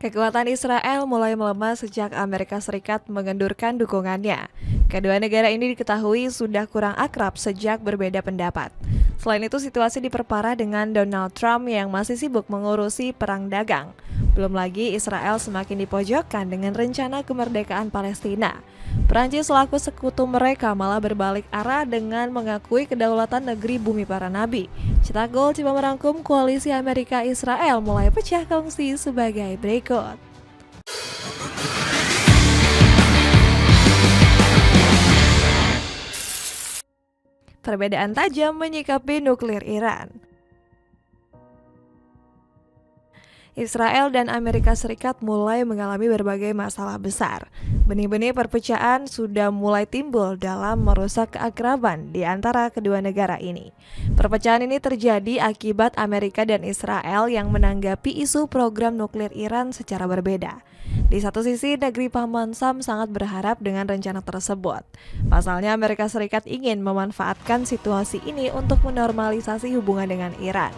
Kekuatan Israel mulai melemah sejak Amerika Serikat mengendurkan dukungannya. Kedua negara ini diketahui sudah kurang akrab sejak berbeda pendapat. Selain itu, situasi diperparah dengan Donald Trump yang masih sibuk mengurusi perang dagang. Belum lagi Israel semakin dipojokkan dengan rencana kemerdekaan Palestina. Perancis selaku sekutu mereka malah berbalik arah dengan mengakui kedaulatan negeri bumi para nabi. Cetak gol coba merangkum koalisi Amerika-Israel mulai pecah kongsi sebagai berikut. Perbedaan tajam menyikapi nuklir Iran. Israel dan Amerika Serikat mulai mengalami berbagai masalah besar. Benih-benih perpecahan sudah mulai timbul dalam merusak keakraban di antara kedua negara ini. Perpecahan ini terjadi akibat Amerika dan Israel yang menanggapi isu program nuklir Iran secara berbeda. Di satu sisi, negeri Paman Sam sangat berharap dengan rencana tersebut. Pasalnya, Amerika Serikat ingin memanfaatkan situasi ini untuk menormalisasi hubungan dengan Iran.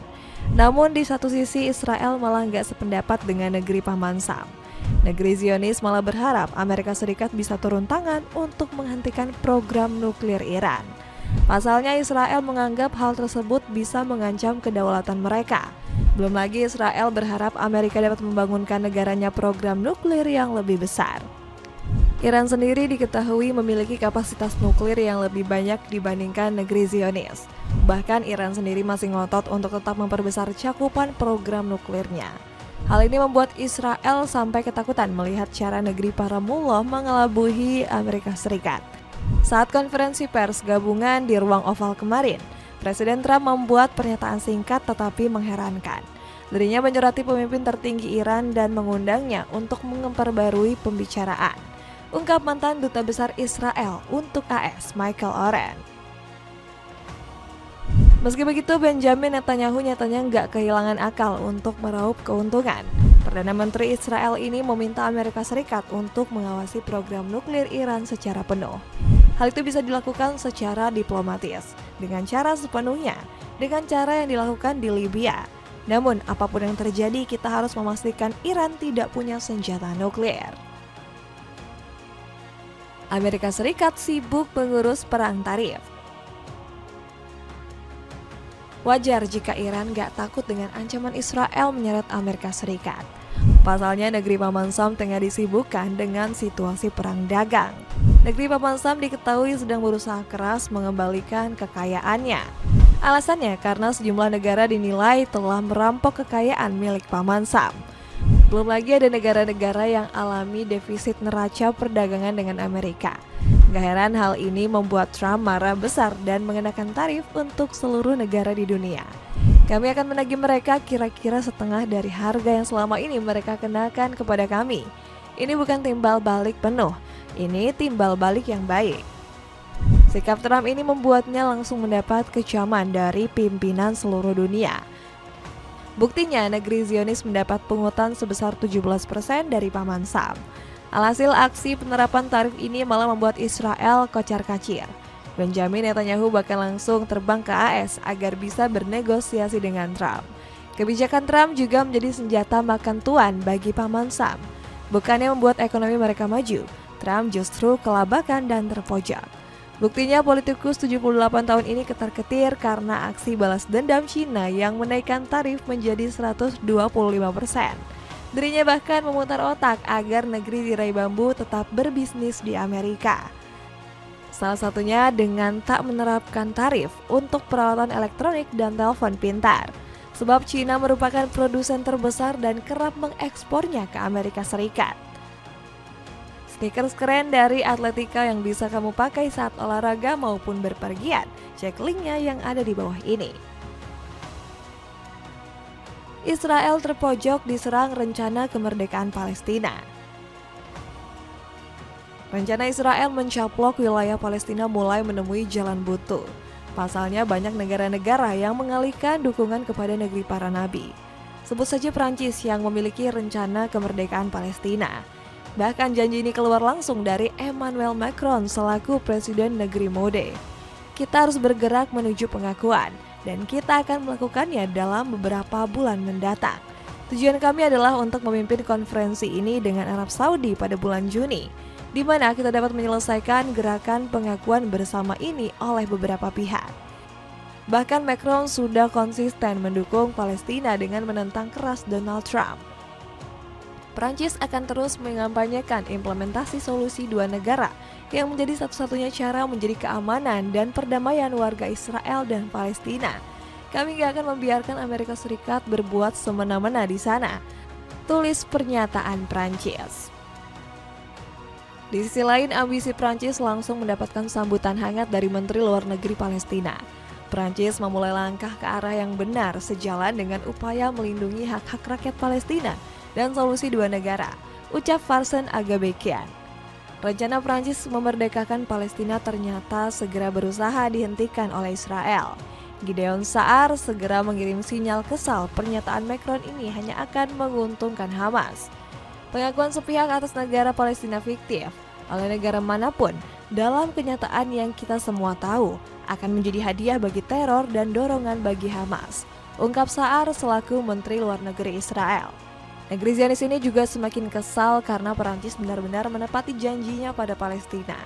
Namun di satu sisi Israel malah nggak sependapat dengan negeri Paman Sam. Negeri Zionis malah berharap Amerika Serikat bisa turun tangan untuk menghentikan program nuklir Iran. Pasalnya Israel menganggap hal tersebut bisa mengancam kedaulatan mereka. Belum lagi Israel berharap Amerika dapat membangunkan negaranya program nuklir yang lebih besar. Iran sendiri diketahui memiliki kapasitas nuklir yang lebih banyak dibandingkan negeri Zionis. Bahkan Iran sendiri masih ngotot untuk tetap memperbesar cakupan program nuklirnya. Hal ini membuat Israel sampai ketakutan melihat cara negeri para mullah mengelabui Amerika Serikat. Saat konferensi pers gabungan di ruang oval kemarin, Presiden Trump membuat pernyataan singkat tetapi mengherankan. Dirinya menyurati pemimpin tertinggi Iran dan mengundangnya untuk memperbarui pembicaraan. Ungkap mantan Duta Besar Israel untuk AS, Michael Oren. Meski begitu, Benjamin Netanyahu nyatanya nggak kehilangan akal untuk meraup keuntungan. Perdana Menteri Israel ini meminta Amerika Serikat untuk mengawasi program nuklir Iran secara penuh. Hal itu bisa dilakukan secara diplomatis, dengan cara sepenuhnya, dengan cara yang dilakukan di Libya. Namun, apapun yang terjadi, kita harus memastikan Iran tidak punya senjata nuklir. Amerika Serikat sibuk mengurus perang tarif. Wajar jika Iran gak takut dengan ancaman Israel menyeret Amerika Serikat. Pasalnya negeri Paman Sam tengah disibukkan dengan situasi perang dagang. Negeri Paman Sam diketahui sedang berusaha keras mengembalikan kekayaannya. Alasannya karena sejumlah negara dinilai telah merampok kekayaan milik Paman Sam. Belum lagi ada negara-negara yang alami defisit neraca perdagangan dengan Amerika. Gak heran hal ini membuat Trump marah besar dan mengenakan tarif untuk seluruh negara di dunia. Kami akan menagih mereka kira-kira setengah dari harga yang selama ini mereka kenakan kepada kami. Ini bukan timbal balik penuh, ini timbal balik yang baik. Sikap Trump ini membuatnya langsung mendapat kecaman dari pimpinan seluruh dunia. Buktinya, negeri Zionis mendapat pungutan sebesar 17% dari Paman Sam. Alhasil aksi penerapan tarif ini malah membuat Israel kocar-kacir. Benjamin Netanyahu bahkan langsung terbang ke AS agar bisa bernegosiasi dengan Trump. Kebijakan Trump juga menjadi senjata makan tuan bagi Paman Sam. Bukannya membuat ekonomi mereka maju, Trump justru kelabakan dan terpojok. Buktinya politikus 78 tahun ini ketar-ketir karena aksi balas dendam Cina yang menaikkan tarif menjadi 125%. Dirinya bahkan memutar otak agar negeri tirai bambu tetap berbisnis di Amerika. Salah satunya dengan tak menerapkan tarif untuk peralatan elektronik dan telepon pintar. Sebab Cina merupakan produsen terbesar dan kerap mengekspornya ke Amerika Serikat. Sneakers keren dari Atletica yang bisa kamu pakai saat olahraga maupun berpergian. Cek linknya yang ada di bawah ini. Israel terpojok diserang rencana kemerdekaan Palestina. Rencana Israel mencaplok wilayah Palestina mulai menemui jalan buntu. Pasalnya banyak negara-negara yang mengalihkan dukungan kepada negeri para nabi. Sebut saja Prancis yang memiliki rencana kemerdekaan Palestina. Bahkan janji ini keluar langsung dari Emmanuel Macron selaku Presiden Negeri Mode. Kita harus bergerak menuju pengakuan, dan kita akan melakukannya dalam beberapa bulan mendatang. Tujuan kami adalah untuk memimpin konferensi ini dengan Arab Saudi pada bulan Juni, di mana kita dapat menyelesaikan gerakan pengakuan bersama ini oleh beberapa pihak. Bahkan Macron sudah konsisten mendukung Palestina dengan menentang keras Donald Trump. Prancis akan terus mengampanyekan implementasi solusi dua negara yang menjadi satu-satunya cara menjadi keamanan dan perdamaian warga Israel dan Palestina. Kami gak akan membiarkan Amerika Serikat berbuat semena-mena di sana, tulis pernyataan Prancis. Di sisi lain, ambisi Prancis langsung mendapatkan sambutan hangat dari Menteri Luar Negeri Palestina. Prancis memulai langkah ke arah yang benar sejalan dengan upaya melindungi hak-hak rakyat Palestina dan solusi dua negara, ucap Farsen Agabekian. Rencana Prancis memerdekakan Palestina ternyata segera berusaha dihentikan oleh Israel. Gideon Saar segera mengirim sinyal kesal pernyataan Macron ini hanya akan menguntungkan Hamas. Pengakuan sepihak atas negara Palestina fiktif oleh negara manapun dalam kenyataan yang kita semua tahu akan menjadi hadiah bagi teror dan dorongan bagi Hamas, ungkap Saar selaku Menteri Luar Negeri Israel. Negeri Zionis ini juga semakin kesal karena Perancis benar-benar menepati janjinya pada Palestina.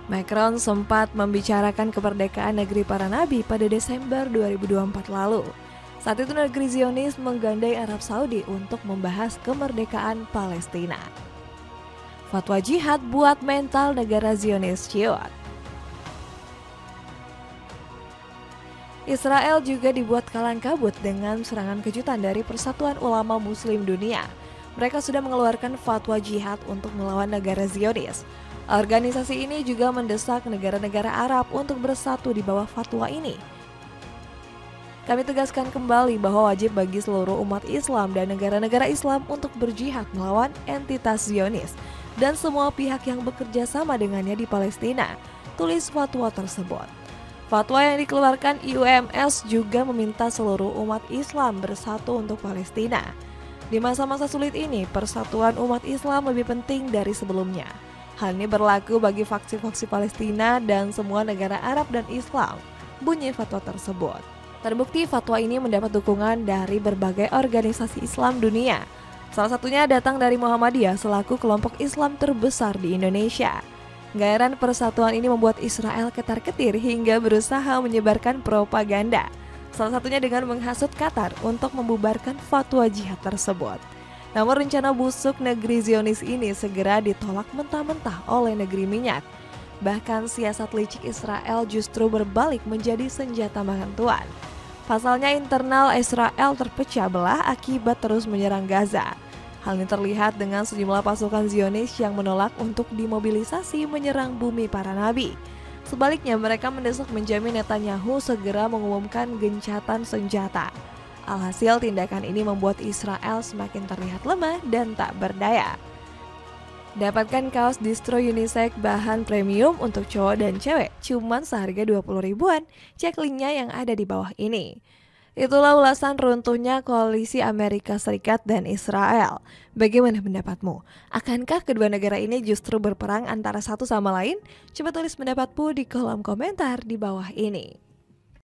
Macron sempat membicarakan kemerdekaan negeri para nabi pada Desember 2024 lalu. Saat itu negeri Zionis menggandeng Arab Saudi untuk membahas kemerdekaan Palestina. Fatwa jihad buat mental negara Zionis ciut. Israel juga dibuat kalang kabut dengan serangan kejutan dari Persatuan Ulama Muslim Dunia. Mereka sudah mengeluarkan fatwa jihad untuk melawan negara Zionis. Organisasi ini juga mendesak negara-negara Arab untuk bersatu di bawah fatwa ini. Kami tegaskan kembali bahwa wajib bagi seluruh umat Islam dan negara-negara Islam untuk berjihad melawan entitas Zionis dan semua pihak yang bekerja sama dengannya di Palestina, tulis fatwa tersebut. Fatwa yang dikeluarkan IUMS juga meminta seluruh umat Islam bersatu untuk Palestina. Di masa-masa sulit ini, persatuan umat Islam lebih penting dari sebelumnya. Hal ini berlaku bagi faksi-faksi Palestina dan semua negara Arab dan Islam, bunyi fatwa tersebut. Terbukti fatwa ini mendapat dukungan dari berbagai organisasi Islam dunia. Salah satunya datang dari Muhammadiyah selaku kelompok Islam terbesar di Indonesia. Gairan persatuan ini membuat Israel ketar-ketir hingga berusaha menyebarkan propaganda. Salah satunya dengan menghasut Qatar untuk membubarkan fatwa jihad tersebut. Namun rencana busuk negeri Zionis ini segera ditolak mentah-mentah oleh negeri minyak. Bahkan siasat licik Israel justru berbalik menjadi senjata makan tuan. Pasalnya internal Israel terpecah belah akibat terus menyerang Gaza. Hal ini terlihat dengan sejumlah pasukan Zionis yang menolak untuk dimobilisasi menyerang bumi para nabi. Sebaliknya mereka mendesak Benjamin Netanyahu segera mengumumkan gencatan senjata. Alhasil tindakan ini membuat Israel semakin terlihat lemah dan tak berdaya. Dapatkan kaos distro unisex bahan premium untuk cowok dan cewek cuman seharga 20 ribuan. Cek linknya yang ada di bawah ini. Itulah ulasan runtuhnya koalisi Amerika Serikat dan Israel. Bagaimana pendapatmu? Akankah kedua negara ini justru berperang antara satu sama lain? Coba tulis pendapatmu di kolom komentar di bawah ini.